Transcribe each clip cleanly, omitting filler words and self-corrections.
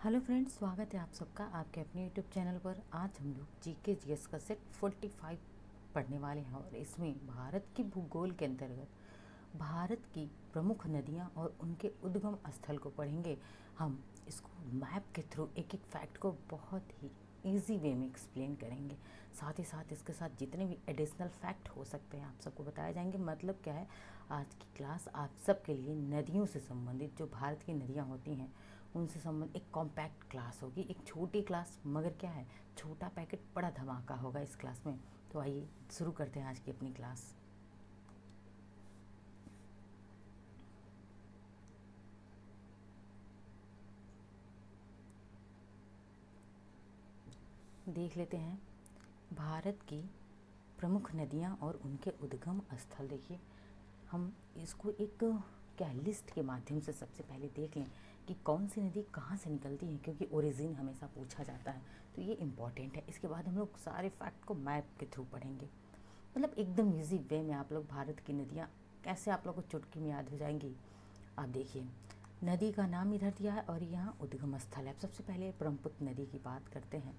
Hello friends, स्वागत है आप सबका आपके अपने यूट्यूब चैनल पर। आज हम लोग जीके जीएस का सेट 45 पढ़ने वाले हैं और इसमें भारत की भूगोल के अंतर्गत भारत की प्रमुख नदियां और उनके उद्गम स्थल को पढ़ेंगे। हम इसको मैप के थ्रू एक एक फैक्ट को बहुत ही इजी वे में एक्सप्लेन करेंगे। साथ ही साथ इसके साथ जितने भी एडिशनल फैक्ट हो सकते हैं आप सबको बताए जाएंगे। मतलब क्या है, आज की क्लास आप सबके लिए नदियों से संबंधित, जो भारत की नदियाँ होती हैं उनसे संबंधित एक कॉम्पैक्ट क्लास होगी। एक छोटी क्लास, मगर क्या है, छोटा पैकेट बड़ा धमाका होगा इस क्लास में। तो आइए शुरू करते हैं आज की अपनी क्लास। देख लेते हैं भारत की प्रमुख नदियाँ और उनके उद्गम स्थल। देखिए, हम इसको एक क्या लिस्ट के माध्यम से सबसे पहले देख लें कि कौन सी नदी कहाँ से निकलती है, क्योंकि ओरिजिन हमेशा पूछा जाता है तो ये इम्पॉर्टेंट है। इसके बाद हम लोग सारे फैक्ट को मैप के थ्रू पढ़ेंगे। मतलब एकदम इजी वे में आप लोग भारत की नदियाँ कैसे आप लोग को चुटकी में याद हो जाएंगी। आप देखिए, नदी का नाम इधर दिया है और यहाँ उद्गम स्थल है। सबसे पहले ब्रह्मपुत्र नदी की बात करते हैं।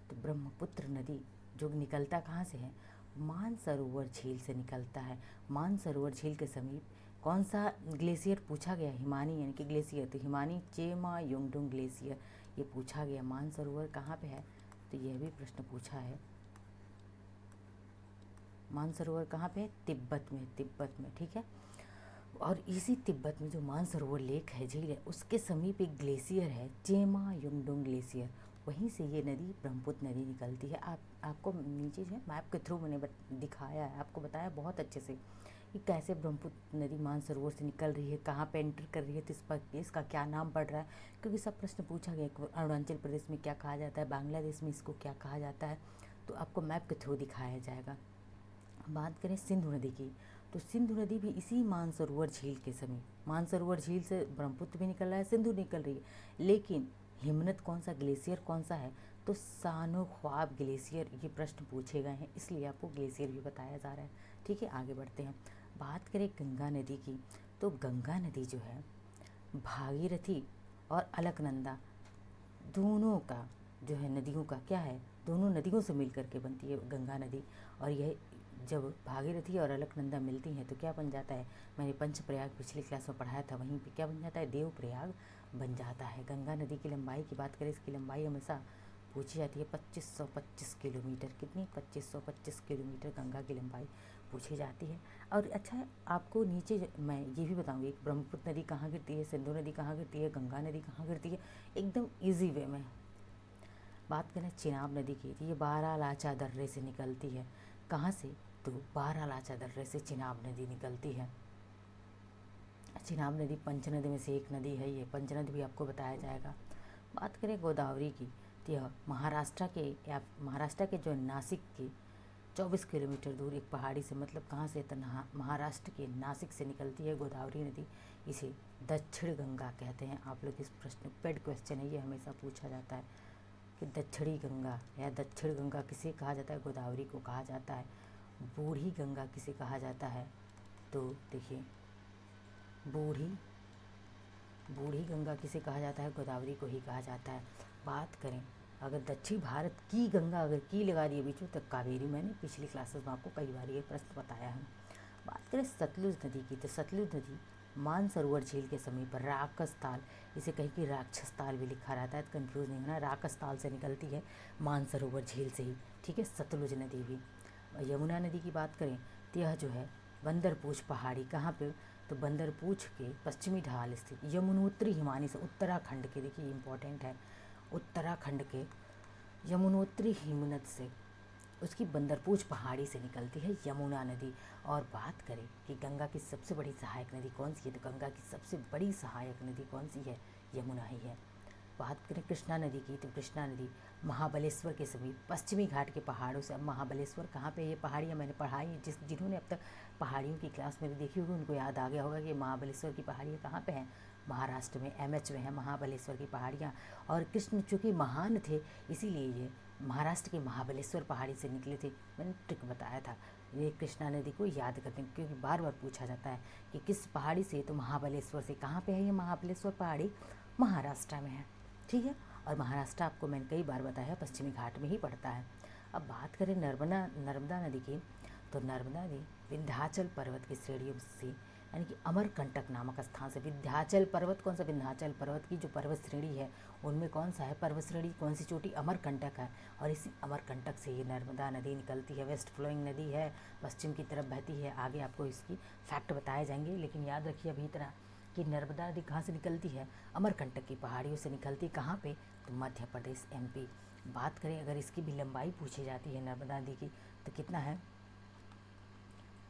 तो ब्रह्मपुत्र नदी जो निकलता कहाँ से है, मानसरोवर झील से निकलता है। मानसरोवर झील के समीप कौन सा ग्लेशियर पूछा गया, हिमानी यानी कि ग्लेशियर, तो हिमानी चेमा योंगडोंग ग्लेशियर ये पूछा गया। मानसरोवर कहाँ पे है, तो यह भी प्रश्न पूछा है। मानसरोवर कहाँ पे है, तिब्बत में, तिब्बत में, ठीक है। और इसी तिब्बत में जो मानसरोवर लेक है, झील है, उसके समीप एक ग्लेशियर है, चेमा योंगडोंग ग्लेशियर। वहीं से ये नदी ब्रह्मपुत्र नदी निकलती है। आपको नीचे जो है मैप के थ्रू मैंने दिखाया है, आपको बताया बहुत अच्छे से कि कैसे ब्रह्मपुत्र नदी मानसरोवर से निकल रही है, कहाँ पे एंटर कर रही है, तो इस पर इसका क्या नाम पड़ रहा है, क्योंकि सब प्रश्न पूछा गया। अरुणाचल प्रदेश में क्या कहा जाता है, बांग्लादेश में इसको क्या कहा जाता है, तो आपको मैप के थ्रू दिखाया जाएगा। बात करें सिंधु नदी की, तो सिंधु नदी भी इसी मानसरोवर झील के समीप, मानसरोवर झील से ब्रह्मपुत्र भी निकल रहा है, सिंधु निकल रही है। लेकिन हिमनद कौन सा, ग्लेशियर कौन सा है, तो सानो ख्वाब ग्लेशियर। ये प्रश्न पूछे गए हैं, इसलिए आपको ग्लेशियर भी बताया जा रहा है। ठीक है, आगे बढ़ते हैं। बात करें गंगा नदी की, तो गंगा नदी जो है भागीरथी और अलकनंदा दोनों का जो है, नदियों का क्या है, दोनों नदियों से मिल करके बनती है गंगा नदी। और यह जब भागीरथी और अलकनंदा मिलती हैं तो क्या बन जाता है, मैंने पंचप्रयाग पिछली क्लास में पढ़ाया था, वहीं पे क्या बन जाता है, देवप्रयाग बन जाता है। गंगा नदी की लंबाई की बात करें, इसकी लंबाई हमेशा पूछी जाती है 2525 किलोमीटर। कितनी, 2525 किलोमीटर गंगा की लंबाई पूछी जाती है। और अच्छा है, आपको नीचे मैं ये भी बताऊँगी ब्रह्मपुत्र नदी कहाँ गिरती है, सिंधु नदी कहाँ गिरती है, गंगा नदी कहाँ गिरती है, एकदम ईजी वे में। बात करें चिनाब नदी की, तो ये बारालाचा दर्रे से निकलती है। कहाँ से, तो बारालाचा दर्रे से चिनाब नदी निकलती है। चिनाब नदी पंचनदी में से एक नदी है, ये पंचनद भी आपको बताया जाएगा। बात करें गोदावरी की, तो यह महाराष्ट्र के, या महाराष्ट्र के जो नासिक के 24 किलोमीटर दूर एक पहाड़ी से, मतलब कहाँ से, तो महाराष्ट्र के नासिक से निकलती है गोदावरी नदी। इसे दक्षिण गंगा कहते हैं। आप लोग इस प्रश्न पेड क्वेश्चन है, ये हमेशा पूछा जाता है कि दक्षिणी गंगा या दक्षिण गंगा किसे कहा जाता है, गोदावरी को कहा जाता है। बूढ़ी गंगा किसे कहा जाता है, तो देखिए, बूढ़ी बूढ़ी गंगा किसे कहा जाता है, गोदावरी को ही कहा जाता है। बात करें अगर दक्षिण भारत की गंगा, अगर की लगा दिए बीच में, तो कावेरी। मैंने पिछली क्लासेस में आपको कई बार ये प्रश्न बताया है। बात करें सतलुज नदी की, तो सतलुज नदी मानसरोवर झील के समीप राकस ताल, इसे कहीं कि राक्षस ताल भी लिखा रहता है, तो कन्फ्यूज़ नहीं होना, राकस ताल से निकलती है मानसरोवर झील से ही। ठीक है, सतलुज नदी भी। यमुना नदी की बात करें, तो यह जो है बंदरपूछ पहाड़ी, कहाँ पे, तो बंदरपूछ के पश्चिमी ढाल स्थित यमुनोत्री हिमानी से, उत्तराखंड के, देखिए इंपॉर्टेंट है, उत्तराखंड के यमुनोत्री हिमनद से, उसकी बंदरपूछ पहाड़ी से निकलती है यमुना नदी। और बात करें कि गंगा की सबसे बड़ी सहायक नदी कौन सी है, तो गंगा की सबसे बड़ी सहायक नदी कौन सी है, यमुना ही है। बात करें कृष्णा नदी की, तो कृष्णा नदी महाबलेश्वर के समीप पश्चिमी घाट के पहाड़ों से, अब महाबलेश्वर कहाँ पे, ये पहाड़ियाँ मैंने पढ़ाई है, जिन्होंने अब तक पहाड़ियों की क्लास मेरी देखी होगी उनको याद आ गया होगा कि महाबलेश्वर की पहाड़ियाँ कहाँ पे हैं, महाराष्ट्र में, एमएच में है महाबलेश्वर की पहाड़ियाँ। और कृष्ण चूँकि महान थे, इसीलिए ये महाराष्ट्र के महाबलेश्वर पहाड़ी से निकले थे। मैंने ट्रिक बताया था, ये कृष्णा नदी को याद करते हैं, क्योंकि बार बार पूछा जाता है कि किस पहाड़ी से, तो महाबलेश्वर से। कहाँ पे है ये महाबलेश्वर पहाड़ी, महाराष्ट्र में है। ठीक है, और महाराष्ट्र आपको मैंने कई बार बताया पश्चिमी घाट में ही पड़ता है। अब बात करें नर्मदा नदी की, तो नर्मदा नदी विंध्याचल पर्वत की श्रेणियों से यानी कि अमरकंटक नामक स्थान से, विंध्याचल पर्वत कौन सा, विंध्याचल पर्वत की जो पर्वत श्रेणी है उनमें कौन सा है पर्वत श्रेणी, कौन सी चोटी, अमरकंटक है। और इसी अमरकंटक से ये नर्मदा नदी निकलती है। वेस्ट फ्लोइंग नदी है, पश्चिम की तरफ बहती है। आगे आपको इसकी फैक्ट बताए जाएंगे, लेकिन याद रखिए अभी इतना कि नर्मदा नदी कहाँ से निकलती है, अमरकंटक की पहाड़ियों से निकलती है। कहाँ पे, तो मध्य प्रदेश MP। बात करें अगर इसकी भी लंबाई पूछी जाती है नर्मदा नदी की, तो कितना है,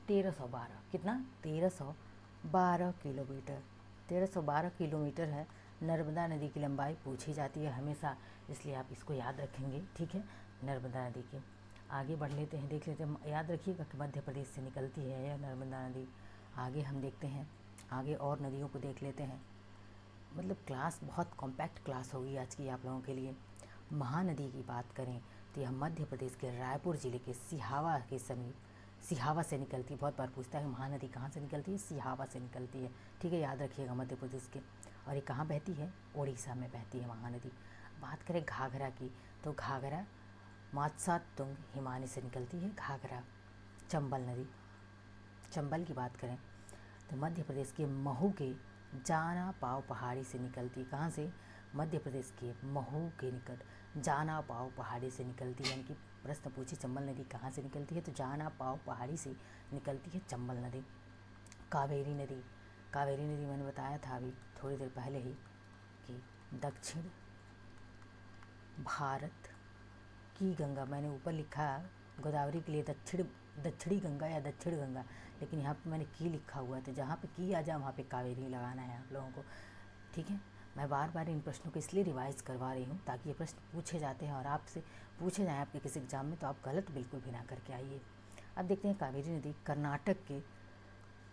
1312, कितना, 1312 किलोमीटर, 1312 किलोमीटर है नर्मदा नदी की लंबाई पूछी जाती है हमेशा, इसलिए आप इसको याद रखेंगे, ठीक है। नर्मदा नदी के आगे बढ़ लेते हैं, देख लेते हैं, याद रखिएगा कि मध्य प्रदेश से निकलती है यह नर्मदा नदी। आगे हम देखते हैं, आगे और नदियों को देख लेते हैं। मतलब क्लास बहुत कॉम्पैक्ट क्लास होगी आज की आप लोगों के लिए। महानदी की बात करें तो यह मध्य प्रदेश के रायपुर जिले के सिहावा के समीप, सिहावा से निकलती है। बहुत बार पूछता है महानदी कहाँ से निकलती है, सिहावा से निकलती है, ठीक है, याद रखिएगा मध्य प्रदेश के। और ये कहाँ बहती है, उड़ीसा में बहती है महानदी। बात करें घाघरा की, तो घाघरा मात्सातुंग हिमानी से निकलती है घाघरा। चंबल नदी, चंबल की बात करें तो मध्य प्रदेश के महू के जाना पाव पहाड़ी से निकलती है। कहाँ से, मध्य प्रदेश के महू के निकट जाना पाव पहाड़ी से निकलती है। यानी कि प्रश्न पूछे चंबल नदी कहाँ से निकलती है, तो जाना पाव पहाड़ी से निकलती है चंबल नदी। कावेरी नदी, कावेरी नदी मैंने बताया था अभी थोड़ी देर पहले ही कि दक्षिण भारत की गंगा, मैंने ऊपर लिखा गोदावरी के लिए दक्षिणी गंगा या दक्षिण गंगा, लेकिन यहाँ पे मैंने की लिखा हुआ है, तो जहाँ पे की आ जाए वहाँ पे कावेरी लगाना है आप लोगों को, ठीक है। मैं बार बार इन प्रश्नों को इसलिए रिवाइज करवा रही हूँ ताकि ये प्रश्न पूछे जाते हैं और आपसे पूछे जाएँ आपके किसी एग्जाम में, तो आप गलत बिल्कुल भी ना करके आइए। अब देखते हैं कावेरी नदी कर्नाटक के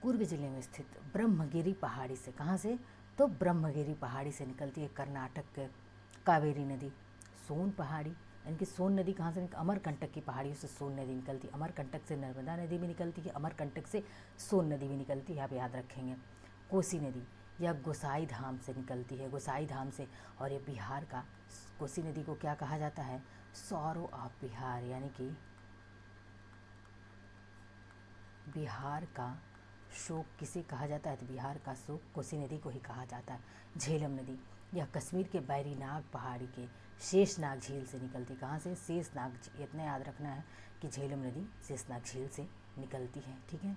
कुर्ग जिले में स्थित ब्रह्मगिरी पहाड़ी से, कहाँ से, तो ब्रह्मगिरी पहाड़ी से निकलती है कर्नाटक के कावेरी नदी। सोन पहाड़ी यानी कि सोन नदी कहाँ से, अमरकंटक की पहाड़ियों से सोन नदी निकलती है। अमरकंटक से नर्मदा नदी भी निकलती है, अमरकंटक से सोन नदी भी निकलती है, आप याद रखेंगे। कोसी नदी यह गोसाई धाम से निकलती है, गोसाई धाम से, और ये बिहार का, कोसी नदी को क्या कहा जाता है, सौरो ऑफ बिहार, यानी कि बिहार का शोक किसे कहा जाता है, तो बिहार का शोक कोसी नदी को ही कहा जाता है। झेलम नदी यह कश्मीर के बैरीनाग पहाड़ी के शेषनाग झील से निकलती, कहाँ से, शेषनाग, इतना याद रखना है कि झेलम नदी शेषनाग झील से निकलती है, ठीक है।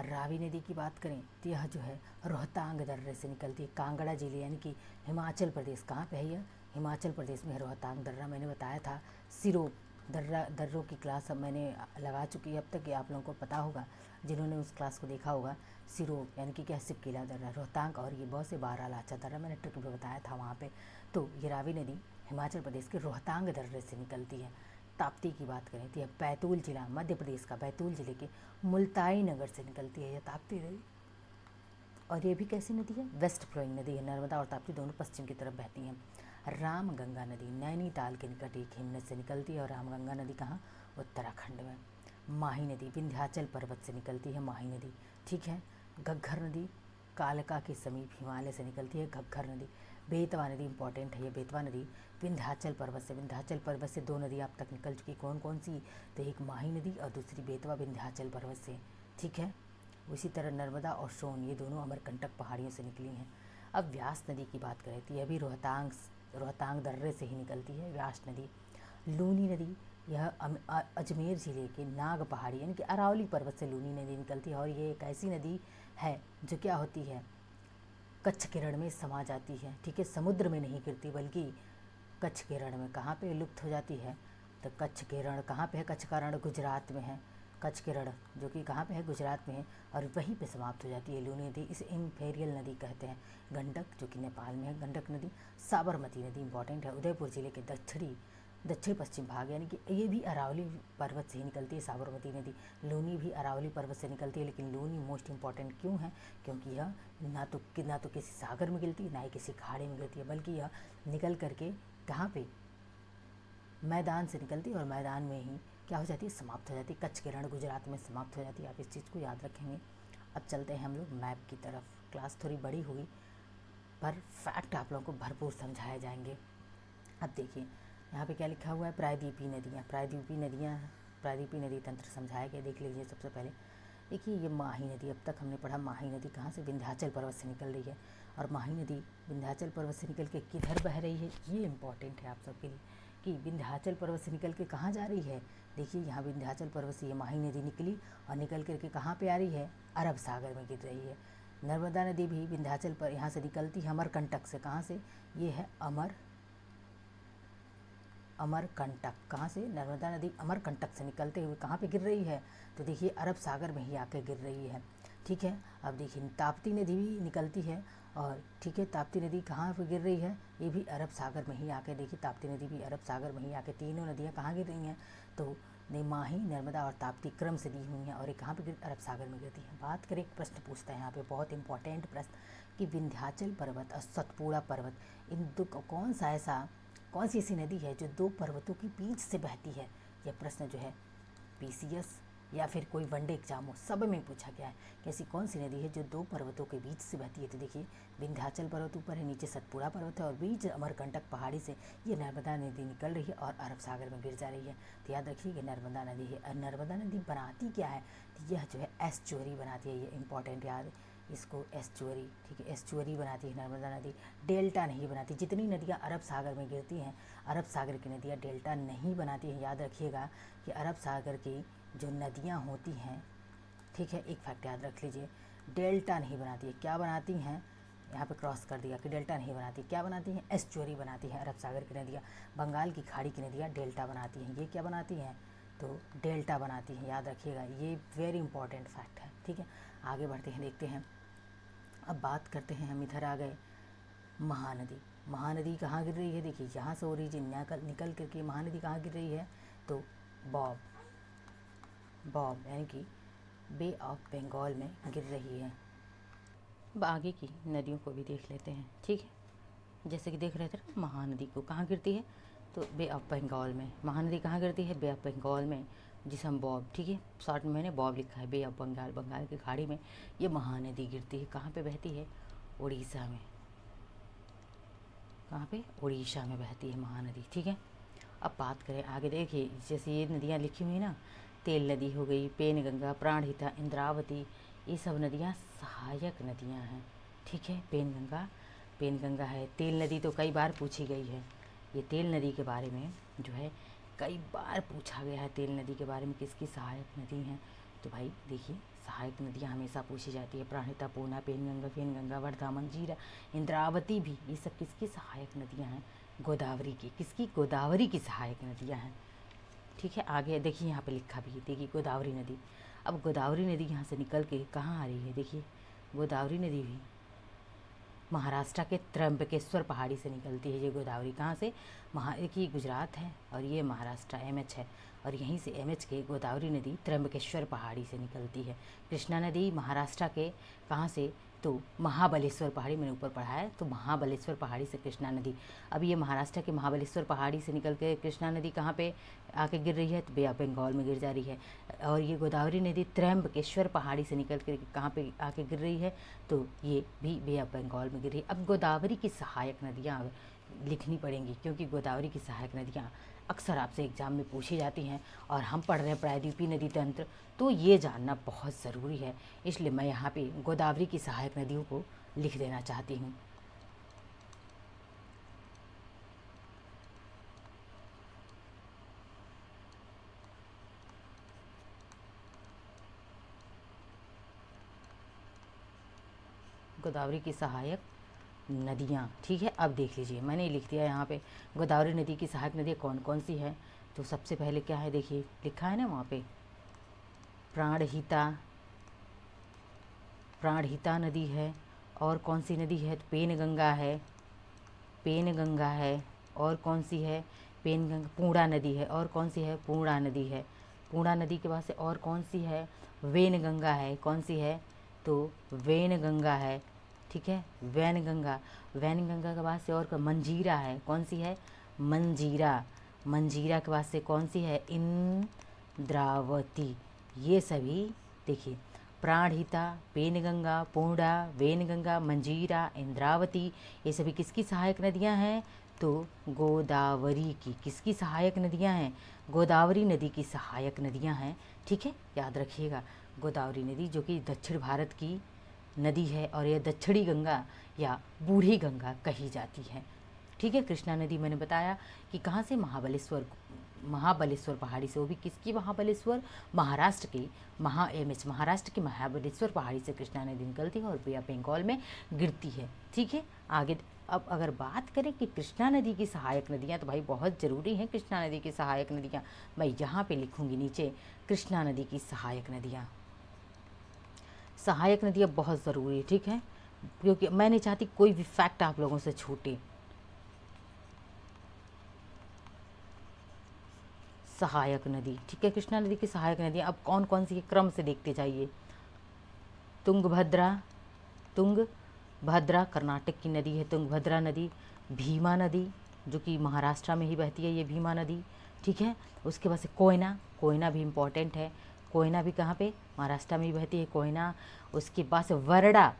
रावी नदी की बात करें तो यह जो है रोहतांग दर्रे से निकलती है, कांगड़ा जिले यानी कि हिमाचल प्रदेश। कहाँ पे है यह, हिमाचल प्रदेश में है रोहतांग दर्रा। मैंने बताया था सिरोप दर्रों की क्लास अब मैंने लगा चुकी है अब तक, आप लोगों को पता होगा जिन्होंने उस क्लास को देखा होगा। सिरोप यानी कि क्या, सिपकिला दर्रा, रोहतांग, और ये बहुत से बारह लाचा दर्रा मैंने ट्रिक में बताया था वहाँ पे। तो ये रावी नदी हिमाचल प्रदेश के रोहतांग दर्रे से निकलती है। ताप्ती की बात करें तो यह बैतूल जिला, मध्य प्रदेश का बैतूल जिले के मुल्ताई नगर से निकलती है यह ताप्ती नदी। और ये भी कैसी नदी है, वेस्ट फ्लोइंग नदी है। नर्मदा और ताप्ती दोनों पश्चिम की तरफ बहती हैं। रामगंगा नदी नैनीताल के निकट एक हिमनद से निकलती है, और रामगंगा नदी कहाँ, उत्तराखंड में। माही नदी विंध्याचल पर्वत से निकलती है, माही नदी, ठीक है। घग्गर नदी कालका के समीप हिमालय से निकलती है, घग्गर नदी। बेतवा नदी इंपॉर्टेंट है, ये बेतवा नदी विंध्याचल पर्वत से दो नदी आप तक निकल चुकी, कौन कौन सी, तो एक माही नदी और दूसरी बेतवा, विंध्याचल पर्वत से, ठीक है। उसी तरह नर्मदा और सोन ये दोनों अमरकंटक पहाड़ियों से निकली हैं। अब व्यास नदी की बात करें तो यह भी रोहतांग दर्रे से ही निकलती है, व्यास नदी। लूनी नदी यह अजमेर ज़िले के नाग पहाड़ी यानी कि अरावली पर्वत से लूनी नदी निकलती है, और ये एक ऐसी नदी है जो क्या होती है, कच्छ के रण में समा जाती है, ठीक है। समुद्र में नहीं गिरती बल्कि कच्छ के रण में, कहाँ पे लुप्त हो जाती है, तो कच्छ के रण कहाँ पे है, कच्छ का रण गुजरात में है, कच्छ के रण जो कि कहाँ पे है, गुजरात में है, और वहीं पे समाप्त हो जाती है लूनी नदी। इसे इम्पेरियल नदी कहते हैं। गंडक जो कि नेपाल में है, गंडक नदी। साबरमती नदी इंपॉर्टेंट है, उदयपुर जिले के दक्षिण पश्चिम भाग यानी कि ये भी अरावली पर्वत से ही निकलती है, साबरमती नदी। लूनी भी अरावली पर्वत से निकलती है, लेकिन लूनी मोस्ट इम्पॉर्टेंट क्यों है, क्योंकि यह ना तो किसी सागर में गिरती है, ना ही किसी खाड़ी में गिरती है, बल्कि यह निकल करके कहाँ पे, मैदान से निकलती है, और मैदान में ही क्या हो जाती है, समाप्त हो जाती है। कच्छ के रण गुजरात में समाप्त हो जाती है, आप इस चीज़ को याद रखेंगे। अब चलते हैं हम लोग मैप की तरफ। क्लास थोड़ी बड़ी हुई पर फैक्ट आप लोगों को भरपूर समझाए जाएंगे। अब देखिए यहाँ पे क्या लिखा हुआ है, प्रायद्वीपीय नदियाँ। प्रायद्वीपीय नदी तंत्र समझाया गया। देख लीजिए सबसे पहले देखिए ये माही नदी, अब तक हमने पढ़ा माही नदी कहाँ से, विंध्याचल पर्वत से निकल रही है। और माही नदी विंध्याचल पर्वत से निकल के किधर बह रही है, ये इंपॉर्टेंट है आप सबके लिए कि विंध्याचल पर्वत से निकल के कहाँ जा रही है। देखिए यहाँ विंध्याचल पर्वत से ये माही नदी निकली और निकल करके कहाँ पे आ रही है, अरब सागर में गिर रही है। नर्मदा नदी भी विंध्याचल पर यहाँ से निकलती है अमरकंटक से। कहाँ से, ये है अमरकंटक। कहाँ से, नर्मदा नदी अमरकंटक से निकलते हुए कहाँ पे गिर रही है, तो देखिए अरब सागर में ही आके गिर रही है। ठीक है, अब देखिए ताप्ती नदी भी निकलती है और ठीक है, ताप्ती नदी कहाँ पे गिर रही है, ये भी अरब सागर में ही आके, देखिए ताप्ती नदी भी अरब सागर में ही आके, तीनों नदियाँ कहाँ गिर रही हैं, तो माही, नर्मदा और ताप्ती क्रम से दी हुई हैं और ये कहाँ पे अरब सागर में गिरती है। बात करें, एक प्रश्न पूछता है यहाँ पे बहुत इंपॉर्टेंट प्रश्न कि विंध्याचल पर्वत और सतपुड़ा पर्वत, इन दो कौन सी ऐसी नदी है जो दो पर्वतों के बीच से बहती है। यह प्रश्न जो है पीसीएस या फिर कोई वनडे एग्जाम हो, सब में पूछा गया है कि ऐसी कौन सी नदी है जो दो पर्वतों के बीच से बहती है। तो देखिए विंध्याचल पर्वत ऊपर है, नीचे सतपुड़ा पर्वत है और बीच अमरकंटक पहाड़ी से ये नर्मदा नदी निकल रही है और अरब सागर में गिर जा रही है। तो याद रखिए कि नर्मदा नदी है। और नर्मदा नदी बनाती क्या है, तो यह जो है एस्चुअरी बनाती है। ये इंपॉर्टेंट याद, इसको एस्चुअरी, ठीक है, एस्चुअरी बनाती है नर्मदा नदी, डेल्टा नहीं बनाती। जितनी नदियाँ अरब सागर में गिरती हैं, अरब सागर की नदियाँ डेल्टा नहीं बनाती हैं। याद रखिएगा कि अरब सागर की जो नदियाँ होती हैं, ठीक है, एक फैक्ट याद रख लीजिए, डेल्टा नहीं बनाती है। क्या बनाती हैं, यहाँ पे क्रॉस कर दिया कि डेल्टा नहीं बनाती, क्या बनाती हैं, एस्चुअरी बनाती हैं। अरब सागर की नदियाँ, बंगाल की खाड़ी की नदियाँ डेल्टा बनाती हैं। ये क्या बनाती हैं, तो डेल्टा बनाती हैं। याद रखिएगा, ये वेरी इंपॉर्टेंट फैक्ट है। ठीक है, आगे बढ़ते हैं, देखते हैं। अब बात करते हैं, हम इधर आ गए, महानदी। महानदी कहाँ गिर रही है, देखिए यहाँ से ओरिजिन निकल करके महानदी कहाँ गिर रही है, तो बॉब यानी कि बे ऑफ बंगाल में गिर रही है। अब आगे की नदियों को भी देख लेते हैं। ठीक है, जैसे कि देख रहे थे ना, महानदी को कहाँ गिरती है, तो बे ऑफ बंगाल में। महानदी कहाँ गिरती है, बे ऑफ बंगाल में, जिसे हम बॉब, ठीक है, शॉर्ट में मैंने बॉब लिखा है। बे ऑफ बंगाल, बंगाल की खाड़ी में ये महानदी गिरती है। कहाँ पे बहती है, उड़ीसा में। कहाँ पे, उड़ीसा में बहती है महानदी। ठीक है, अब बात करें आगे, देखिए जैसे ये नदियाँ लिखी हुई ना, तेल नदी हो गई, पेनगंगा, प्राणहिता, इंद्रावती, ये सब नदियाँ सहायक नदियाँ हैं। ठीक है, पेनगंगा है। तेल नदी तो कई बार पूछी गई है, ये तेल नदी के बारे में जो है कई बार पूछा गया है। तेल नदी के बारे में किसकी सहायक नदी हैं, तो भाई देखिए सहायक नदियाँ हमेशा पूछी जाती है। प्राणहिता, पूर्णा, पेनगंगा, वर्धा, मंजीरा, इंद्रावती भी, ये सब किसकी सहायक नदियाँ हैं, गोदावरी की। किसकी, गोदावरी की सहायक नदियाँ हैं। ठीक है, आगे देखिए यहाँ पे लिखा भी है, देखिए गोदावरी नदी। अब गोदावरी नदी यहाँ से निकल के कहाँ आ रही है, देखिए गोदावरी नदी भी महाराष्ट्र के त्र्यंबकेश्वर पहाड़ी से निकलती है। ये गोदावरी कहाँ से, देखिए गुजरात है और ये महाराष्ट्र एमएच है, और यहीं से एमएच के गोदावरी नदी त्र्यंबकेश्वर पहाड़ी से निकलती है। कृष्णा नदी महाराष्ट्र के कहाँ से, तो महाबलेश्वर पहाड़ी, मैंने ऊपर पढ़ा है, तो महाबलेश्वर पहाड़ी से कृष्णा नदी। अब ये महाराष्ट्र के महाबलेश्वर पहाड़ी से निकल के कृष्णा नदी कहाँ पे आके गिर रही है, तो बे ऑफ बंगाल में गिर जा रही है। और ये गोदावरी नदी त्र्यंबकेश्वर पहाड़ी से निकल कर कहाँ पे आके गिर रही है, तो ये भी बे ऑफ बंगाल में गिर रही है। अब गोदावरी की सहायक नदियाँ लिखनी पड़ेंगी, क्योंकि गोदावरी की सहायक नदियाँ अक्सर आपसे एग्जाम में पूछी जाती हैं और हम पढ़ रहे हैं प्रायद्वीपीय नदी तंत्र, तो ये जानना बहुत ज़रूरी है। इसलिए मैं यहाँ पे गोदावरी की सहायक नदियों को लिख देना चाहती हूँ। गोदावरी की सहायक नदियाँ, ठीक है। अब देख लीजिए मैंने लिख दिया यहाँ पे गोदावरी नदी की सहायक नदियाँ कौन कौन सी है। तो सबसे पहले क्या है, देखिए लिखा है ना वहाँ पे, प्राणहिता नदी है। और कौन सी नदी है, तो पेनगंगा है। और कौन सी है, पेनगंगा, पूर्णा नदी है। और कौन सी है, पूर्णा नदी है। पूर्णा नदी के बाद से और कौन सी है, वेनगंगा है। कौन सी है, तो वेनगंगा है। ठीक है, वैनगंगा के बाद से और मंजीरा है। कौन सी है, मंजीरा के बाद से कौन सी है, इंद्रावती। ये सभी देखिए प्राणहिता, पेनगंगा, पूर्णा, वेनगंगा, मंजीरा, इंद्रावती, ये सभी किसकी सहायक नदियां हैं? तो गोदावरी की। किसकी सहायक नदियां हैं? गोदावरी नदी की सहायक नदियां हैं। ठीक है, याद रखिएगा, गोदावरी नदी जो कि दक्षिण भारत की नदी है और यह दक्षिणी गंगा या बूढ़ी गंगा कही जाती है। ठीक है, कृष्णा नदी मैंने बताया कि कहाँ से? महाबलेश्वर पहाड़ी से। वो भी किसकी महाबलेश्वर? महाराष्ट्र की महाराष्ट्र की महाबलेश्वर पहाड़ी से कृष्णा नदी निकलती है और बे ऑफ बंगाल में गिरती है। ठीक है, आगे अब अगर बात करें कि कृष्णा नदी की सहायक नदियाँ, तो भाई बहुत ज़रूरी हैं कृष्णा नदी की सहायक नदियाँ। मैं यहाँ पे लिखूँगी नीचे कृष्णा नदी की सहायक नदियाँ। सहायक नदियाँ बहुत ज़रूरी है, ठीक है, क्योंकि मैं नहीं चाहती कोई भी फैक्ट आप लोगों से छूटे। सहायक नदी, ठीक है, कृष्णा नदी की सहायक नदियाँ अब कौन कौन सी है, क्रम से देखते जाइए। तुंगभद्रा कर्नाटक की नदी है, तुंगभद्रा नदी। भीमा नदी जो कि महाराष्ट्र में ही बहती है, ये भीमा नदी। ठीक है, उसके बाद से कोयना भी इम्पॉर्टेंट है। कोयना भी कहाँ पे? महाराष्ट्र में ही बहती है कोयना। उसके बाद से वरड़ा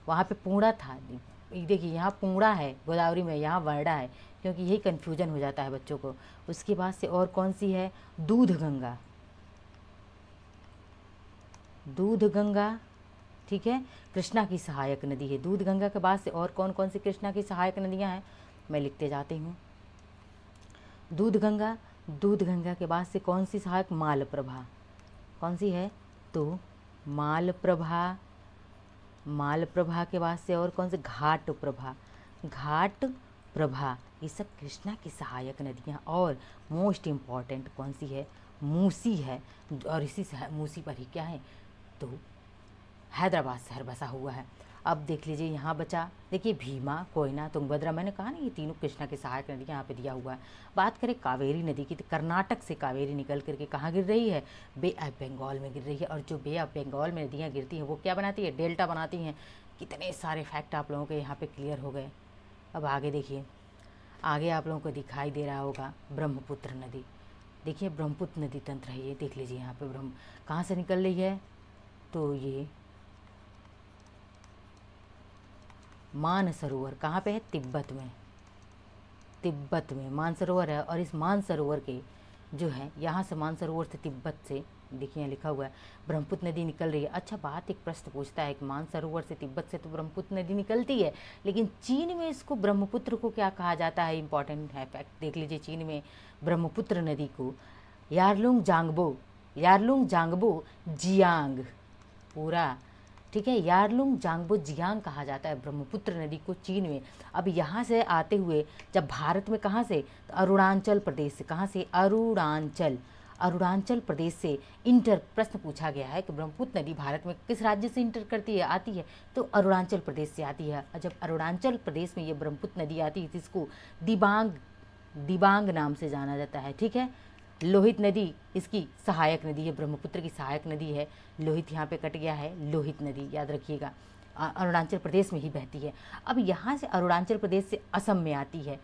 वहाँ पे पूर्णा था। देखिए यहाँ पूर्णा है गोदावरी में, यहाँ वरड़ा है, क्योंकि यही कन्फ्यूजन हो जाता है बच्चों को। उसके बाद से और कौन सी है? दूध गंगा, ठीक है, कृष्णा की सहायक नदी है। दूध गंगा के बाद से और कौन कौन सी कृष्णा की सहायक नदियाँ हैं, मैं लिखते जाती हूँ। दूध गंगा के बाद से कौन सी सहायक? मालप्रभा। कौन सी है? तो मालप्रभा के बाद से और कौन से? घाट प्रभा, ये सब कृष्णा की सहायक नदियाँ। और मोस्ट इम्पॉर्टेंट कौन सी है? मूसी है, और इसी मूसी पर ही क्या है? तो हैदराबाद शहर बसा हुआ है। अब देख लीजिए यहाँ बचा, देखिए भीमा, कोयना, तुंगभद्रा, मैंने कहा ना ये तीनों कृष्णा की सहायक नदियाँ यहाँ पे दिया हुआ है। बात करें कावेरी नदी की, तो कर्नाटक से कावेरी निकल करके कहाँ गिर रही है? बे ऑफ बंगाल में गिर रही है। और जो बे ऑफ बंगाल में नदियाँ गिरती हैं वो क्या बनाती है? डेल्टा बनाती हैं। कितने सारे फैक्ट आप लोगों के यहाँ पर क्लियर हो गए। अब आगे देखिए, आगे आप लोगों को दिखाई दे रहा होगा ब्रह्मपुत्र नदी। देखिए ब्रह्मपुत्र नदी तंत्र है ये, देख लीजिए यहाँ पे कहाँ से निकल रही है? तो ये मानसरोवर कहाँ पे है? तिब्बत में मानसरोवर है। और इस मानसरोवर के जो है यहाँ से मानसरोवर से तिब्बत से, देखिए यहाँ लिखा हुआ है ब्रह्मपुत्र नदी निकल रही है। अच्छा बात, एक प्रश्न पूछता है कि मानसरोवर से तिब्बत से तो ब्रह्मपुत्र नदी निकलती है, लेकिन चीन में इसको ब्रह्मपुत्र को क्या कहा जाता है? इंपॉर्टेंट है फैक्ट, देख लीजिए। चीन में ब्रह्मपुत्र नदी को यारलुंग जांगबो जियांग, पूरा ठीक है, यारलुंग जांगबो जियांग कहा जाता है ब्रह्मपुत्र नदी को चीन में। अब यहाँ से आते हुए जब भारत में कहाँ से? तो अरुणाचल प्रदेश से। कहाँ से? अरुणाचल प्रदेश से इंटर प्रश्न पूछा गया है कि ब्रह्मपुत्र नदी भारत में किस राज्य से इंटर करती है, आती है? तो अरुणाचल प्रदेश से आती है। और जब अरुणाचल प्रदेश में ये ब्रह्मपुत्र नदी आती है, इसको दिबांग नाम से जाना जाता है। ठीक है, लोहित नदी इसकी सहायक नदी है, ब्रह्मपुत्र की सहायक नदी है। लोहित यहाँ पे कट गया है, लोहित नदी याद रखिएगा, अरुणाचल प्रदेश में ही बहती है। अब यहाँ से अरुणाचल प्रदेश से असम में आती है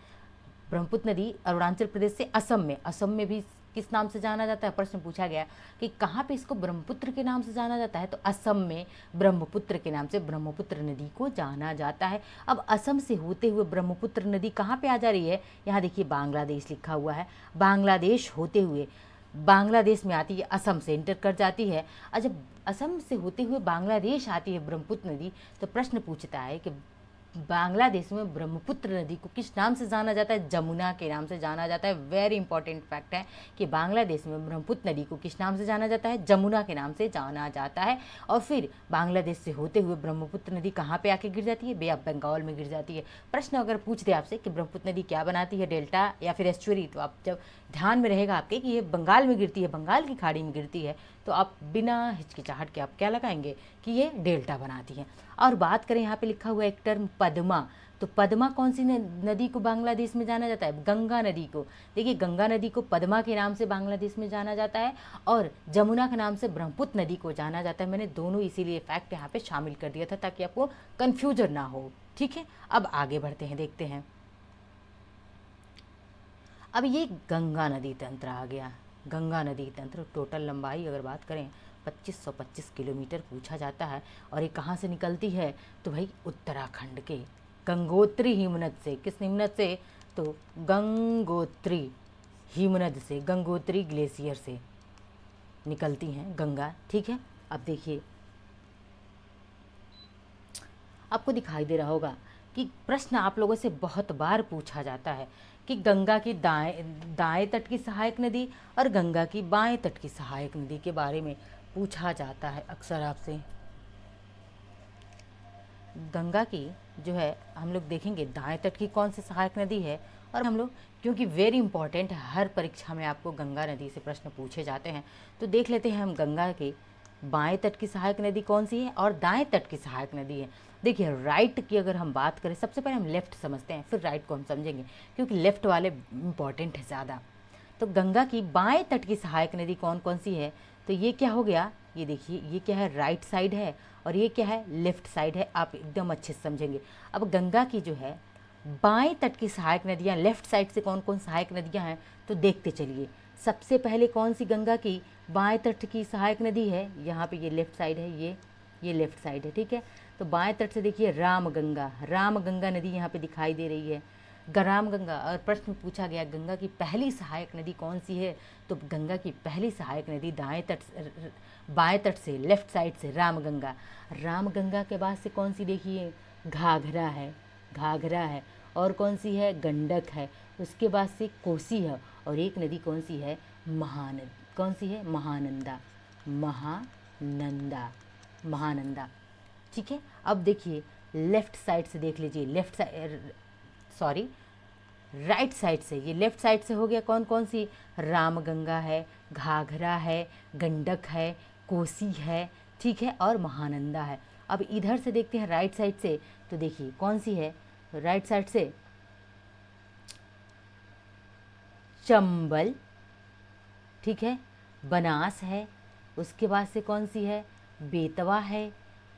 ब्रह्मपुत्र नदी। अरुणाचल प्रदेश से असम में भी किस नाम से जाना जाता है? प्रश्न पूछा गया कि कहाँ पे इसको ब्रह्मपुत्र के नाम से जाना जाता है? तो असम में ब्रह्मपुत्र के नाम से ब्रह्मपुत्र नदी को जाना जाता है। अब असम से होते हुए ब्रह्मपुत्र नदी कहाँ पे आ जा रही है? यहाँ देखिए बांग्लादेश लिखा हुआ है। बांग्लादेश होते हुए बांग्लादेश में आती है, असम से इंटर कर जाती है। और जब असम से होते हुए बांग्लादेश आती है ब्रह्मपुत्र नदी, तो प्रश्न पूछता है कि बांग्लादेश में ब्रह्मपुत्र नदी को किस नाम से जाना जाता है? जमुना के नाम से जाना जाता है। वेरी इंपॉर्टेंट फैक्ट है कि बांग्लादेश में ब्रह्मपुत्र नदी को किस नाम से जाना जाता है? जमुना के नाम से जाना जाता है। और फिर बांग्लादेश से होते हुए ब्रह्मपुत्र नदी कहाँ पे आके गिर जाती है? बे ऑफ बंगाल में गिर जाती है। प्रश्न अगर पूछ दे आपसे कि ब्रह्मपुत्र नदी क्या बनाती है, डेल्टा या फिर एस्चुअरी, तो आप जब ध्यान में रहेगा आपके कि ये बंगाल में गिरती है, बंगाल की खाड़ी में गिरती है, तो आप बिना हिचकिचाहट के आप क्या लगाएंगे कि ये डेल्टा बनाती है। और बात करें यहाँ पे लिखा हुआ एक टर्म पद्मा, तो पद्मा कौन सी नदी को बांग्लादेश में जाना जाता है? गंगा नदी को। देखिए गंगा नदी को पद्मा के नाम से बांग्लादेश में जाना जाता है और जमुना के नाम से ब्रह्मपुत्र नदी को जाना जाता है। मैंने दोनों इसीलिए फैक्ट यहाँ पे शामिल कर दिया था ताकि आपको कन्फ्यूजन ना हो। ठीक है, अब आगे बढ़ते हैं, देखते हैं। अब ये गंगा नदी तंत्र आ गया। गंगा नदी तंत्र टोटल लंबाई अगर बात करें 2525 किलोमीटर पूछा जाता है। और ये कहाँ से निकलती है? तो भाई उत्तराखंड के गंगोत्री हिमनद से। किस हिमनद से? तो गंगोत्री हिमनद से, गंगोत्री ग्लेशियर से निकलती हैं गंगा। ठीक है, अब देखिए आपको दिखाई दे रहा होगा कि प्रश्न आप लोगों से बहुत बार पूछा जाता है कि गंगा की दाएं तट की सहायक नदी और गंगा की बाएं तट की सहायक नदी के बारे में पूछा जाता है अक्सर आपसे। गंगा की जो है हम लोग देखेंगे दाएं तट की कौन सी सहायक नदी है, और हम लोग क्योंकि वेरी इंपॉर्टेंट है, हर परीक्षा में आपको गंगा नदी से प्रश्न पूछे जाते हैं, तो देख लेते हैं हम गंगा के बाएं तट की सहायक नदी कौन सी है और दाएं तट की सहायक नदी है। देखिए राइट की अगर हम बात करें, सबसे पहले हम लेफ्ट समझते हैं फिर राइट को हम समझेंगे, क्योंकि लेफ्ट वाले इंपॉर्टेंट है ज़्यादा। तो गंगा की बाएं तट की सहायक नदी कौन कौन सी है? तो ये क्या हो गया, ये देखिए ये क्या है, राइट साइड है, और ये क्या है, लेफ्ट साइड है। आप एकदम अच्छे से समझेंगे। अब गंगा की जो है बाएं तट की सहायक नदियाँ, लेफ्ट साइड से कौन कौन सहायक नदियाँ हैं तो देखते चलिए। सबसे पहले कौन सी गंगा की बाएं तट की सहायक नदी है? यहाँ पे ये लेफ्ट साइड है, ये लेफ्ट साइड है। ठीक है, तो बाएं तट से देखिए रामगंगा नदी यहाँ पे दिखाई दे रही है, रामगंगा। और प्रश्न पूछा गया गंगा की पहली सहायक नदी कौन सी है? तो गंगा की पहली सहायक नदी बाएं तट से, लेफ्ट साइड से रामगंगा के बाद से कौन सी देखिए, घाघरा है, और कौन सी है, गंडक है, उसके बाद से कोसी है, और एक नदी कौन सी है, कौन सी है, महानंदा। ठीक है, अब देखिए लेफ्ट साइड से देख लीजिए, राइट साइड से, ये लेफ्ट साइड से हो गया कौन कौन सी, रामगंगा है, घाघरा है, गंडक है, कोसी है, ठीक है, और महानंदा है। अब इधर से देखते हैं राइट साइड से, तो देखिए कौन सी है राइट साइड से, चंबल, ठीक है, बनास है, उसके बाद से कौन सी है, बेतवा है,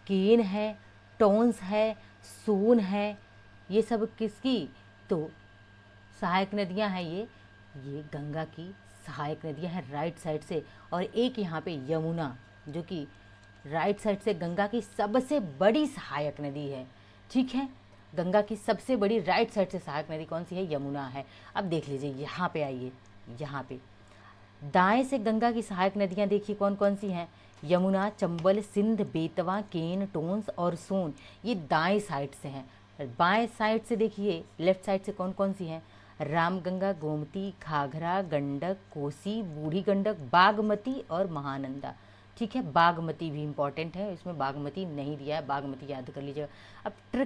केन है, टोंस है, सोन है। ये सब किसकी? तो सहायक नदियां हैं ये गंगा की सहायक नदियां हैं राइट साइड से। और एक यहाँ पे यमुना, जो कि राइट साइड से गंगा की सबसे बड़ी सहायक नदी है। ठीक है, गंगा की सबसे बड़ी राइट साइड से सहायक नदी कौन सी है? यमुना है। अब देख लीजिए यहाँ पे आइए, यहाँ पे दाएं से गंगा की सहायक नदियाँ देखिए कौन कौन सी हैं, यमुना, चंबल, सिंध, बेतवा, केन, टोंस और सोन, ये दाएं साइड से हैं। बाएं साइड से देखिए लेफ्ट साइड से कौन कौन सी हैं, रामगंगा, गोमती, घाघरा, गंडक, कोसी, बूढ़ी गंडक, बागमती और महानंदा। ठीक है, बागमती भी इम्पॉर्टेंट है, इसमें बागमती नहीं दिया है, बागमती याद कर लीजिएगा।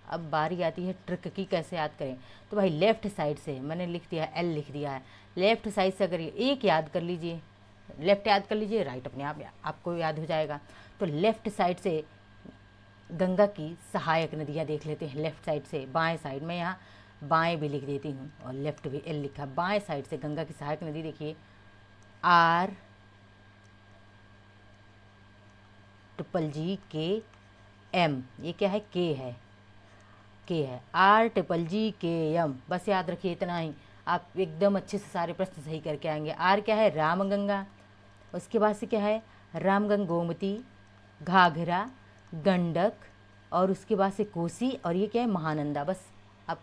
अब बारी आती है ट्रिक की, कैसे याद करें। तो भाई लेफ्ट साइड से मैंने लिख दिया है, एल लिख दिया है, लेफ्ट साइड से अगर एक याद कर लीजिए, लेफ्ट याद कर लीजिए, राइट अपने आप आपको याद हो जाएगा। तो लेफ्ट साइड से गंगा की सहायक नदियाँ देख लेते हैं, लेफ्ट साइड से बाएं साइड में, यहाँ बाएं भी लिख देती हूँ और लेफ्ट भी एल लिखा। बाएं साइड से गंगा की सहायक नदी देखिए, RGGKM, ये क्या है, के है, RGGKM, बस याद रखिए इतना ही, आप एकदम अच्छे से सारे प्रश्न सही करके आएंगे। आर क्या है, रामगंगा, उसके बाद से क्या है, रामगंगा, गोमती, घाघरा, गंडक, और उसके बाद से कोसी, और ये क्या है, महानंदा। बस आप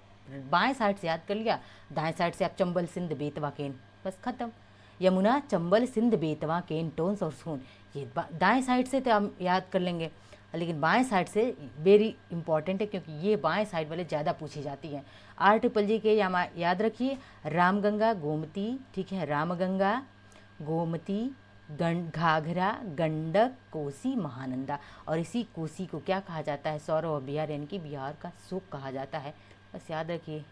बाएं साइड से याद कर लिया, दाएं साइड से आप चंबल, सिंध, बेतवा, केन, बस खत्म। यमुना, चंबल, सिंध, बेतवा, केन, टोंस और सोन, ये दाएं साइड से तो हम याद कर लेंगे, लेकिन बाएं साइड से वेरी इंपॉर्टेंट है, क्योंकि ये बाएं साइड वाले ज़्यादा पूछी जाती हैं। RGGK के याद रखिए, रामगंगा, गोमती, ठीक है, रामगंगा, गोमती, घाघरा, गंडक, कोसी, महानंदा। और इसी कोसी को क्या कहा जाता है, सौरव बिहार, यानी कि बिहार का शोक कहा जाता है। बस याद रखिए,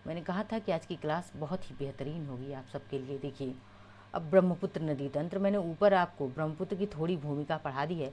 मैंने कहा था कि आज की क्लास बहुत ही बेहतरीन होगी आप सबके लिए। देखिए अब ब्रह्मपुत्र नदी तंत्र, मैंने ऊपर आपको ब्रह्मपुत्र की थोड़ी भूमिका पढ़ा दी है,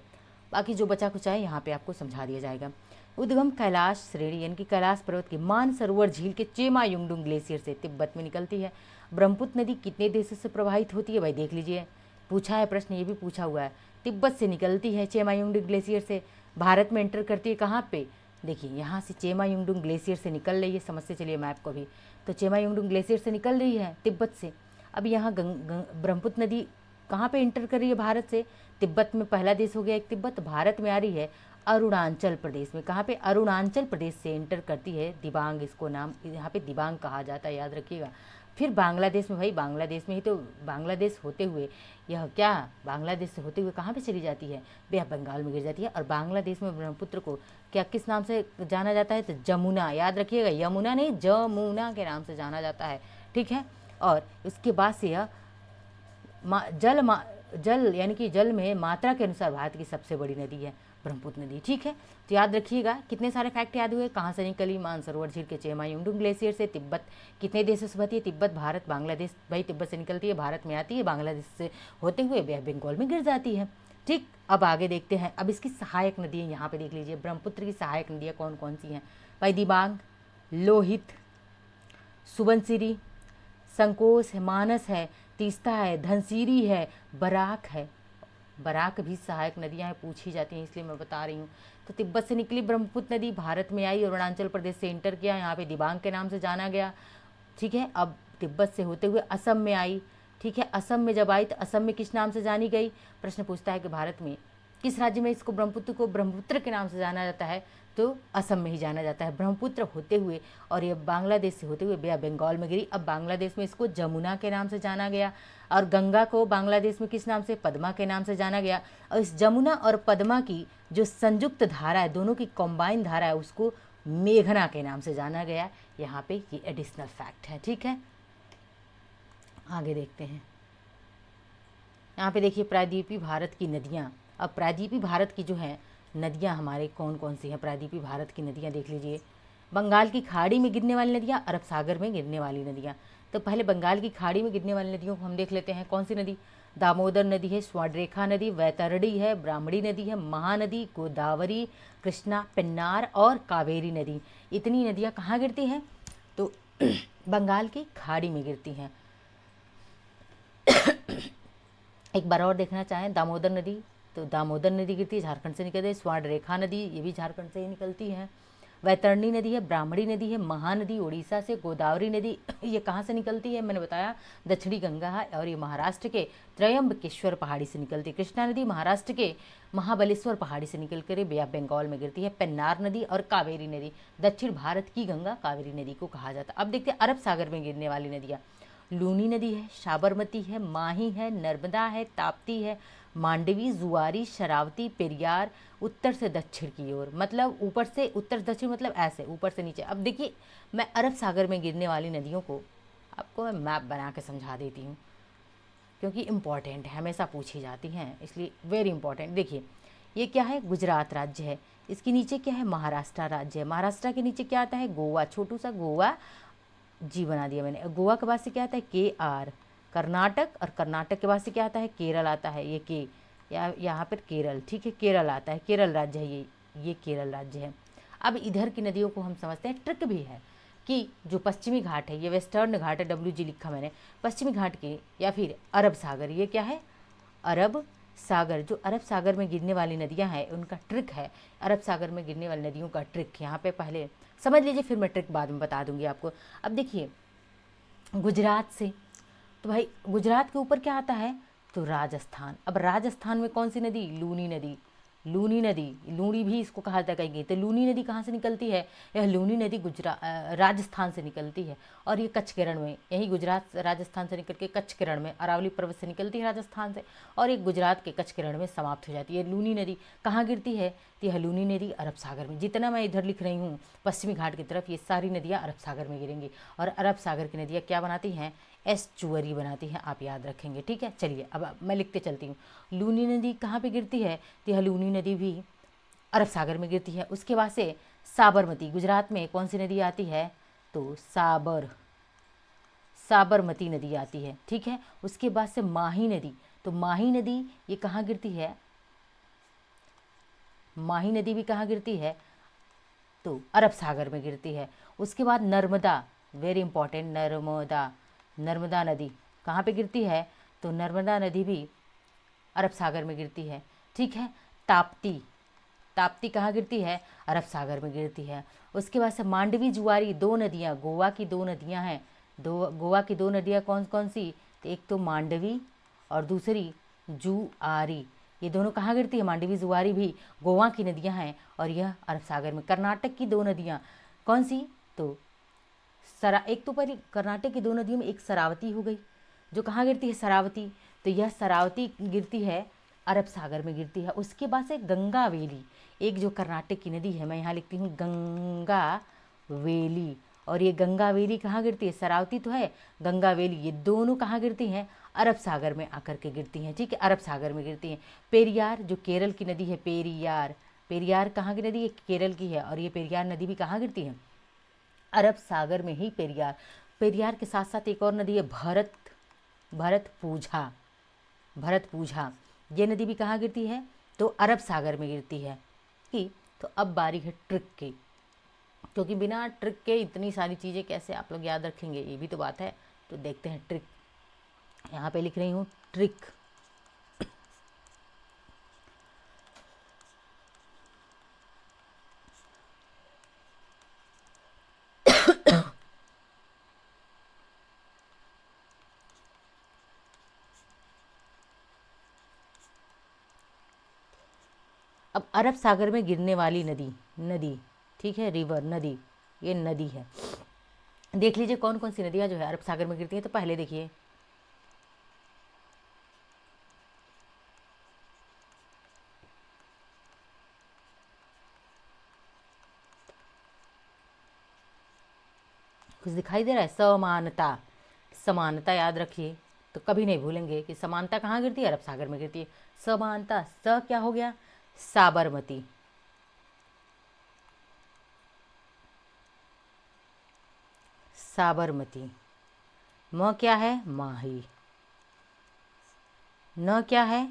बाकी जो बचा कुछ है यहाँ पे आपको समझा दिया जाएगा। उद्गम कैलाश श्रेणी यानी कि कैलाश पर्वत के मानसरोवर झील के चेमा युंगडुंग ग्लेशियर से तिब्बत में निकलती है। ब्रह्मपुत्र नदी कितने देशों से प्रवाहित होती है, भाई देख लीजिए, पूछा है प्रश्न, ये भी पूछा हुआ है। तिब्बत से निकलती है चेमा युंगडुंग ग्लेशियर से, भारत में एंटर करती है कहाँ पे, देखिए यहाँ से चेमा युंगडुंग ग्लेशियर से निकल रही है, समझते चलिए मैप को भी। तो चेमा युंगडुंग ग्लेशियर से निकल रही है तिब्बत से। अब यहाँ ब्रह्मपुत्र नदी कहाँ पे इंटर कर रही है भारत से? तिब्बत में पहला देश हो गया एक तिब्बत। भारत में आ रही है अरुणाचल प्रदेश में। कहाँ पे? अरुणाचल प्रदेश से इंटर करती है दिबांग, इसको नाम यहाँ पे दिबांग कहा जाता है, याद रखिएगा। फिर बांग्लादेश में, भाई बांग्लादेश में ही तो, बांग्लादेश होते हुए यह क्या, बांग्लादेश से होते हुए कहाँ पे चली जाती है? बे ऑफ बंगाल में गिर जाती है। और बांग्लादेश में ब्रह्मपुत्र को क्या किस नाम से जाना जाता है? तो जमुना, याद रखिएगा, यमुना नहीं जमुना के नाम से जाना जाता है, ठीक है। और उसके बाद से यह जल यानी कि जल में मात्रा के अनुसार भारत की सबसे बड़ी नदी है ब्रह्मपुत्र नदी, ठीक है। तो याद रखिएगा, कितने सारे फैक्ट याद हुए। कहाँ से निकली? मानसरोवर झील के चेमायुंडुंग ग्लेशियर से। तिब्बत कितने देशों से बहती है? तिब्बत, भारत, बांग्लादेश। भाई तिब्बत से निकलती है, भारत में आती है, बांग्लादेश से होते हुए बे ऑफ बंगाल में गिर जाती है, ठीक। अब आगे देखते हैं। अब इसकी सहायक नदियाँ यहाँ पे देख लीजिए, ब्रह्मपुत्र की सहायक नदियाँ कौन कौन सी हैं? भाई दिबांग, लोहित, सुबनसिरी, संकोच है, मानस है, तीस्ता है, धनसिरी है, बराक है। बराक भी सहायक नदियां हैं, पूछी जाती हैं, इसलिए मैं बता रही हूँ। तो तिब्बत से निकली ब्रह्मपुत्र नदी, भारत में आई, अरुणाचल प्रदेश से इंटर किया, यहाँ पे दिबांग के नाम से जाना गया, ठीक है। अब तिब्बत से होते हुए असम में आई, ठीक है। असम में जब आई तो असम में किस नाम से जानी गई? प्रश्न पूछता है कि भारत में किस राज्य में इसको ब्रह्मपुत्र के नाम से जाना जाता है? तो असम में ही जाना जाता है, ब्रह्मपुत्र होते हुए। और ये बांग्लादेश से होते हुए बे ऑफ बंगाल में गिरी। अब बांग्लादेश में इसको जमुना के नाम से जाना गया, और गंगा को बांग्लादेश में किस नाम से? पद्मा के नाम से जाना गया। और इस जमुना और पद्मा की जो संयुक्त धारा है, दोनों की कॉम्बाइन धारा है, उसको मेघना के नाम से जाना गया। यहाँ पे ये एडिशनल फैक्ट है, ठीक है। आगे देखते हैं। यहाँ पे देखिए प्रायद्वीपीय भारत की नदियाँ। अब प्रायद्वीपीय भारत की जो है नदियाँ हमारे कौन कौन सी हैं? प्रायद्वीपीय भारत की नदियाँ देख लीजिए। बंगाल की खाड़ी में गिरने वाली नदियाँ, अरब सागर में गिरने वाली नदियाँ। तो पहले बंगाल की खाड़ी में गिरने वाली नदियों को हम देख लेते हैं। कौन सी नदी? दामोदर नदी है, स्वर्णरेखा नदी, वैतरणी है, ब्राह्मणी नदी है, महानदी, गोदावरी, कृष्णा, पेन्नार और कावेरी नदी। इतनी नदियाँ कहाँ गिरती हैं? तो बंगाल की खाड़ी में गिरती हैं। एक बार और देखना चाहें, दामोदर नदी, तो दामोदर नदी गिरती है, झारखंड से निकलती है। स्वर्णरेखा नदी, ये भी झारखंड से ही निकलती है। वैतरणी नदी है, ब्राह्मणी नदी है, महानदी उड़ीसा से, गोदावरी नदी ये कहाँ से निकलती है? मैंने बताया दक्षिणी गंगा है, और ये महाराष्ट्र के त्रयंबकेश्वर पहाड़ी से निकलती है। कृष्णा नदी महाराष्ट्र के महाबलेश्वर पहाड़ी से निकल कर बे ऑफ बंगाल में गिरती है। पेन्नार नदी और कावेरी नदी, दक्षिण भारत की गंगा कावेरी नदी को कहा जाता है। अब देखते हैं अरब सागर में गिरने वाली नदियाँ। लूनी नदी है, साबरमती है, माही है, नर्मदा है, ताप्ती है, मांडवी, जुआरी, शरावती, पेरियार, उत्तर से दक्षिण की ओर, मतलब ऊपर से उत्तर से दक्षिण, मतलब ऐसे ऊपर से नीचे। अब देखिए, मैं अरब सागर में गिरने वाली नदियों को आपको मैं मैप बना के समझा देती हूँ, क्योंकि इम्पॉर्टेंट है, हमेशा पूछी जाती हैं, इसलिए वेरी इंपॉर्टेंट। देखिए, ये क्या है? गुजरात राज्य है। इसके नीचे क्या है? महाराष्ट्र राज्य है। महाराष्ट्र के नीचे क्या आता है? गोवा, छोटू सा गोवा जी बना दिया मैंने। गोवा के बाद से क्या आता है? के आर, कर्नाटक, और कर्नाटक के बाद से क्या आता है? केरल आता है, ये के, यहाँ पर केरल, ठीक है, केरल आता है, केरल राज्य है ये केरल राज्य है। अब इधर की नदियों को हम समझते हैं, ट्रिक भी है कि जो पश्चिमी घाट है, ये वेस्टर्न घाट है, WG लिखा मैंने, पश्चिमी घाट के, या फिर अरब सागर, ये क्या है? अरब सागर। जो अरब सागर में गिरने वाली नदियां हैं उनका ट्रिक है, अरब सागर में गिरने वाली नदियों का ट्रिक यहाँ पे पहले समझ लीजिए, फिर मैं ट्रिक बाद में बता दूंगी आपको। अब देखिए, गुजरात से, तो भाई गुजरात के ऊपर क्या आता है? तो राजस्थान। अब राजस्थान में कौन सी नदी? लूनी नदी। लूनी नदी, लूनी भी इसको कहा जाता है। तो लूनी नदी कहाँ से निकलती है? यह लूनी नदी राजस्थान से निकलती है, और ये कच्छकिरण में, यही गुजरात राजस्थान से निकल के कच्छकिरण में अरावली पर्वत से निकलती है राजस्थान से, और एक गुजरात के कच्छकिरण में समाप्त हो जाती है। लूनी नदी कहाँ गिरती है? तो यह लूनी नदी अरब सागर में। जितना मैं इधर लिख रही हूँ पश्चिमी घाट की तरफ, ये सारी नदियाँ अरब सागर में गिरेंगी, और अरब सागर की नदियाँ क्या बनाती हैं? एस्चुअरी बनाती हैं, आप याद रखेंगे, ठीक है। चलिए अब मैं लिखते चलती हूँ। लूनी नदी कहाँ पे गिरती है? तो यह लूनी नदी भी अरब सागर में गिरती है। उसके बाद से साबरमती, गुजरात में कौन सी नदी आती है? तो साबरमती नदी आती है, ठीक है। उसके बाद से माही नदी, तो माही नदी ये कहाँ गिरती है? माही नदी भी कहाँ गिरती है? तो अरब सागर में गिरती है। उसके बाद नर्मदा, वेरी इंपॉर्टेंट, नर्मदा नदी कहाँ पे गिरती है? तो नर्मदा नदी भी अरब सागर में गिरती है, ठीक है। ताप्ती कहाँ गिरती है? अरब सागर में गिरती है। उसके बाद से मांडवी, जुआरी, दो नदियाँ, गोवा की दो नदियाँ हैं, गोवा की दो नदियाँ कौन कौन सी? तो एक तो मांडवी और दूसरी जुआरी। ये दोनों कहाँ गिरती है? मांडवी जुआरी भी गोवा की नदियाँ हैं और यह अरब सागर में। कर्नाटक की 2 नदियाँ कौन सी? तो एक तो पहले कर्नाटक की 2 नदियों में एक शरावती हो गई, जो कहाँ गिरती है? शरावती। तो यह शरावती गिरती है अरब सागर में गिरती है। उसके बाद से गंगावेली, एक जो कर्नाटक की नदी है, मैं यहाँ लिखती हूँ गंगावेली, और ये गंगावेली कहाँ गिरती है? शरावती तो है, गंगावेली, ये दोनों कहाँ गिरती हैं? अरब सागर में आकर के गिरती हैं। ठीक है, अरब सागर में गिरती हैं। पेरियार जो केरल की नदी है, पेरियार, पेरियार कहाँ की नदी है? केरल की है, और ये पेरियार नदी भी कहाँ गिरती है? अरब सागर में ही पेरियार। पेरियार के साथ साथ एक और नदी है भरतपूजा, भरतपूजा, ये नदी भी कहाँ गिरती है? तो अरब सागर में गिरती है। कि तो अब बारी है ट्रिक की, क्योंकि बिना ट्रिक के इतनी सारी चीज़ें कैसे आप लोग याद रखेंगे, ये भी तो बात है। तो देखते हैं ट्रिक। यहाँ पे लिख रही हूँ ट्रिक। अब अरब सागर में गिरने वाली नदी, नदी, ठीक है, रिवर, नदी, ये नदी है। देख लीजिए कौन कौन सी नदियाँ जो है अरब सागर में गिरती हैं। तो पहले देखिए, कुछ दिखाई दे रहा है? समानता, समानता याद रखिए, तो कभी नहीं भूलेंगे कि समानता कहाँ गिरती है? अरब सागर में गिरती है। समानता, स क्या हो गया? साबरमती, साबरमती। म क्या है? माही। न क्या है?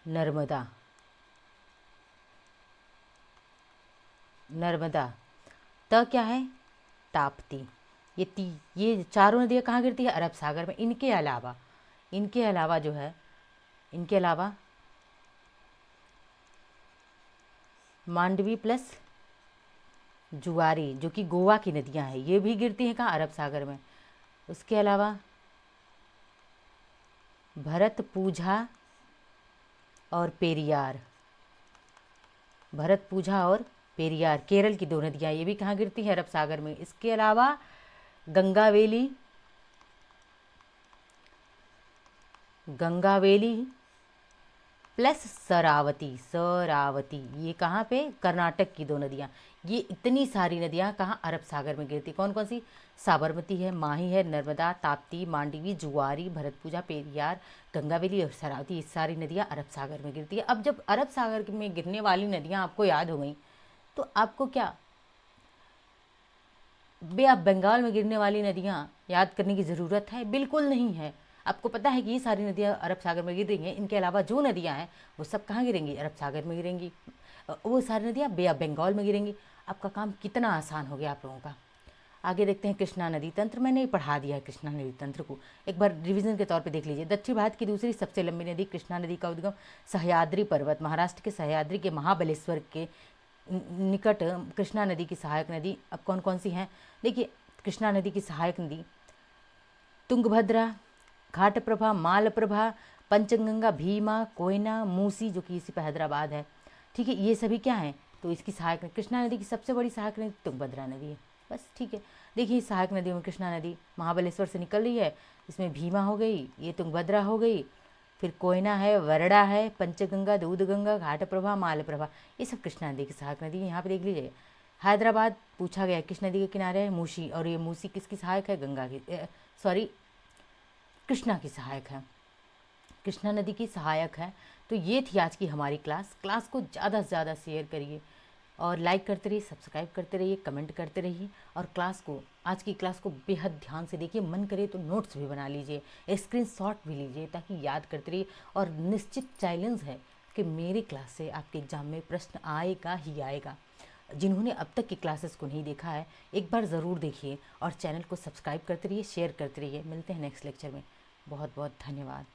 नर्मदा, नर्मदा। त क्या है? ताप्ती। ये चारों नदियाँ कहाँ गिरती है? अरब सागर में। इनके अलावा जो है, इनके अलावा मांडवी प्लस जुआरी, जो कि गोवा की नदियाँ हैं, ये भी गिरती हैं कहाँ? अरब सागर में। उसके अलावा भरतपूजा और पेरियार, भरतपूजा और पेरियार, केरल की 2 नदियाँ, ये भी कहाँ गिरती हैं? अरब सागर में। इसके अलावा गंगावेली, गंगावेली प्लस शरावती, शरावती, ये कहाँ पे? कर्नाटक की 2 नदियाँ। ये इतनी सारी नदियाँ कहाँ? अरब सागर में गिरती। कौन कौन सी? साबरमती है, माही है, नर्मदा, ताप्ती, मांडवी, जुआरी, भरतपूजा, पेरियार, गंगावेली और शरावती, ये सारी नदियाँ अरब सागर में गिरती है। अब जब अरब सागर में गिरने वाली नदियाँ आपको याद हो गई, तो आपको क्या बे ऑफ बंगाल में गिरने वाली नदियाँ याद करने की ज़रूरत है? बिल्कुल नहीं है। आपको पता है कि ये सारी नदियाँ अरब सागर में गिर रही हैं। इनके अलावा जो नदियाँ हैं वो सब कहाँ गिरेंगी? अरब सागर में गिरेंगी। वो सारी नदियाँ बे ऑफ बंगाल में गिरेंगी। आपका काम कितना आसान हो गया आप लोगों का। आगे देखते हैं कृष्णा नदी तंत्र। मैंने पढ़ा दिया है कृष्णा नदी तंत्र को, एक बार रिवीजन के तौर पे देख लीजिए। दक्षिण भारत की दूसरी सबसे लंबी नदी कृष्णा नदी का उद्गम सह्याद्री पर्वत, महाराष्ट्र के सह्याद्री के महाबलेश्वर के निकट कृष्णा नदी की सहायक नदी अब कौन कौन सी हैं? देखिए, कृष्णा नदी की सहायक नदी तुंगभद्रा, घाटप्रभा, मालप्रभा, पंचगंगा, भीमा, कोयना, मूसी, जो कि इसी पे हैदराबाद है। ठीक है, ये सभी क्या हैं? तो इसकी सहायक कृष्णा नदी की सबसे बड़ी सहायक नदी तुंगभद्रा नदी है। बस, ठीक है। देखिए, सहायक नदियों में कृष्णा नदी महाबलेश्वर से निकल रही है, इसमें भीमा हो गई, ये तुंगभद्रा हो गई, फिर कोयना है, वरडा है, पंचगंगा, दूधगंगा, घाटप्रभा, मालप्रभा, ये सब कृष्णा नदी की सहायक नदी है। यहाँ पे देख लीजिए, हैदराबाद पूछा गया किस नदी के किनारे है? मूसी, और ये मूसी किसकी सहायक है? गंगा की, सॉरी, कृष्णा की सहायक है, कृष्णा नदी की सहायक है। तो ये थी आज की हमारी क्लास को ज़्यादा से ज़्यादा शेयर करिए और लाइक करते रहिए, सब्सक्राइब करते रहिए, कमेंट करते रहिए, और आज की क्लास को बेहद ध्यान से देखिए। मन करे तो नोट्स भी बना लीजिए, स्क्रीनशॉट भी लीजिए, ताकि याद करते रहिए। और निश्चित चैलेंज है कि मेरी क्लास से आपके एग्जाम में प्रश्न आएगा ही आएगा। जिन्होंने अब तक की क्लासेस को नहीं देखा है, एक बार ज़रूर देखिए और चैनल को सब्सक्राइब करते रहिए, शेयर करते रहिए। मिलते हैं नेक्स्ट लेक्चर में। बहुत बहुत धन्यवाद।